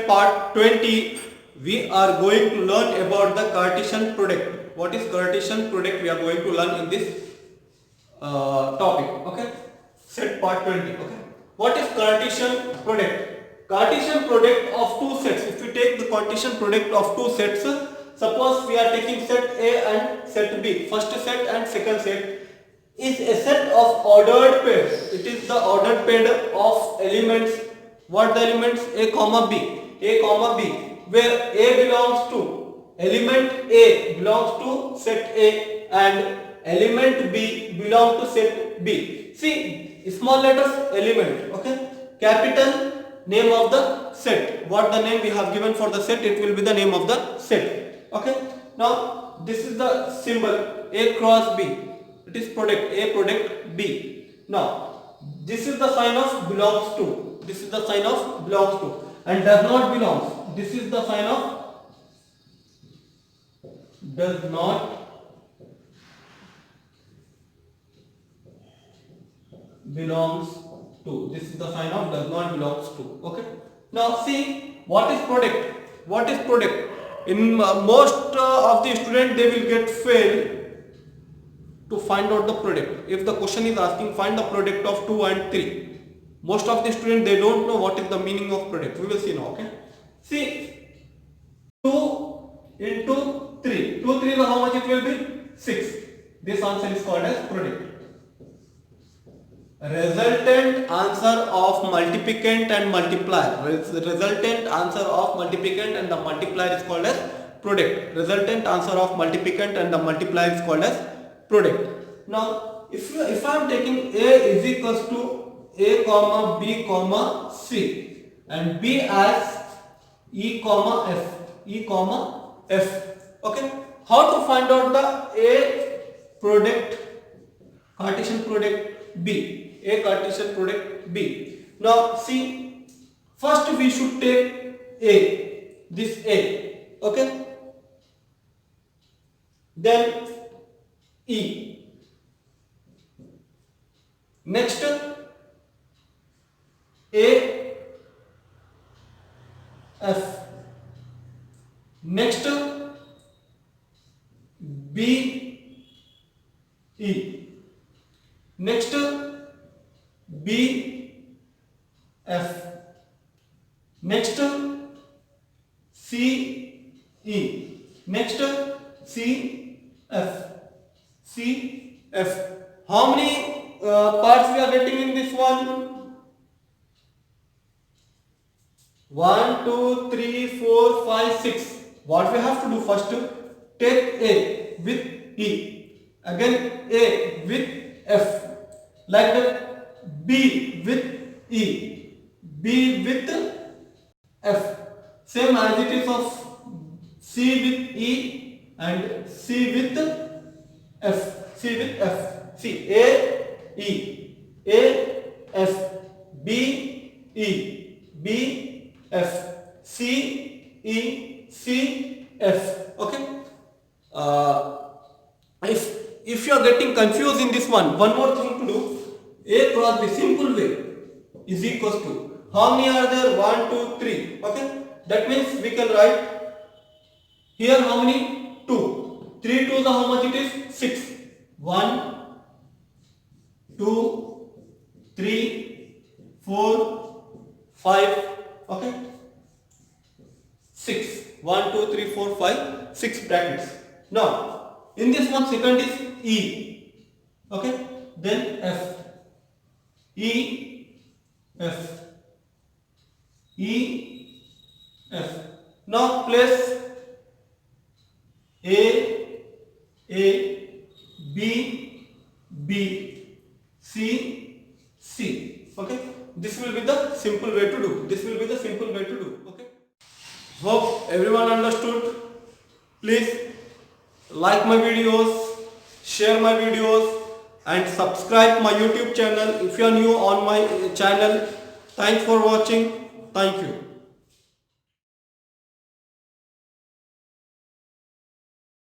set part 20. We are going to learn about the Cartesian product. What is Cartesian product? We are going to learn in this topic. Okay. Set part 20. Okay. What is Cartesian product? Cartesian product of two sets. If we take the Cartesian product of two sets, suppose we are taking set A and set B. First set and second set is a set of ordered pairs. It is the ordered pair of elements. What the elements? A comma B. A comma B. Where A belongs to element A belongs to set A and element B belongs to set B. See, small letters element. Okay. Capital name of the set. What the name we have given for the set? It will be the name of the set. Okay. Now this is the symbol A cross B. It is product A product B. Now this is the sign of belongs to. This is the sign of belongs to and does not belongs. This is the sign of does not belongs to. This is the sign of does not belongs to. Okay. Now see what is product. What is product? In most of the students they will get fail to find out the product. If the question is asking find the product of 2 and 3. Most of the students they don't know what is the meaning of product. We will see now. Okay. See 2 into 3. 2 3 how much it will be? 6. This answer is called as product. Resultant answer of multiplicand and multiplier. Resultant answer of multiplicand and the multiplier is called as product. Resultant answer of multiplicand and the multiplier is called as product. Now if I am taking A is equals to A comma B comma C and B as E comma F. E comma F. Okay. How to find out the A product Cartesian product B? A Cartesian product B. Now see, first we should take A, this A, okay, then E, next A, F, next B, E, next B, F, next C, E, next C, F, C, F. How many parts we are getting in this one? 1, 2, 3, 4, 5, 6. What we have to do first? Take A with E, again A with F, like that. B with E, B with F, same as it is of C with E and C with F, C with F. See A, E, A, F, B, E, B, F, C, E, C, F. Okay. If you are getting confused in this one more thing to do. A cross B simple way is equals to how many are there? 1, 2, 3. Okay. That means we can write here how many? 2. 3 2s how much it is? 6. 1, 2, 3, 4, 5. Okay. 6. 1, 2, 3, 4, 5. 6 brackets. Now in this one second is E. Okay. Then F. E, F, E, F. Now place A, B, B, C, C. Okay. This will be the simple way to do. This will be the simple way to do. Okay. Hope everyone understood. Please like my videos, share my videos, and subscribe my YouTube channel if you are new on my channel. Thanks for watching. Thank you.